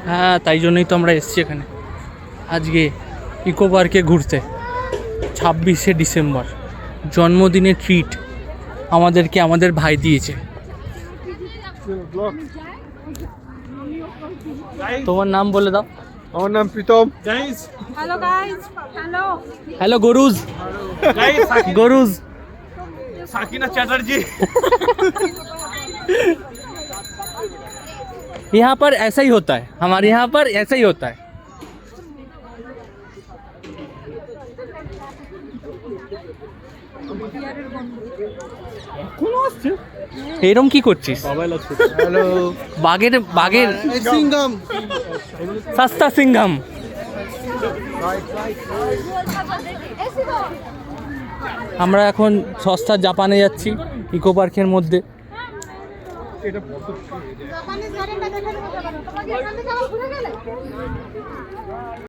হ্যাঁ, তাই জন্যই তো আমরা এসেছি এখানে আজকে ইকো পার্কে ঘুরতে। 26শে ডিসেম্বর জন্মদিনের ট্রিট আমাদেরকে আমাদের ভাই দিয়েছে। তোমার নাম বলে দাও। আমার নাম Pritam. Hello guys hello hello गुरुज गुरुज साकिना चैटर्जी। यहाँ पर ऐसा ही होता है, हमारे यहाँ पर ऐसा ही होता है। এরম কি করছিস? হ্যালো বাঘের বাঘের সিঙ্গম। সস্তা সিংঘম। আমরা এখন সস্তা জাপানে যাচ্ছি ইকো পার্কের মধ্যে। জাপানিজ গার্ডেনটা দেখে নেবো তোমাকে এখান থেকে আবার ঘুরে গেলে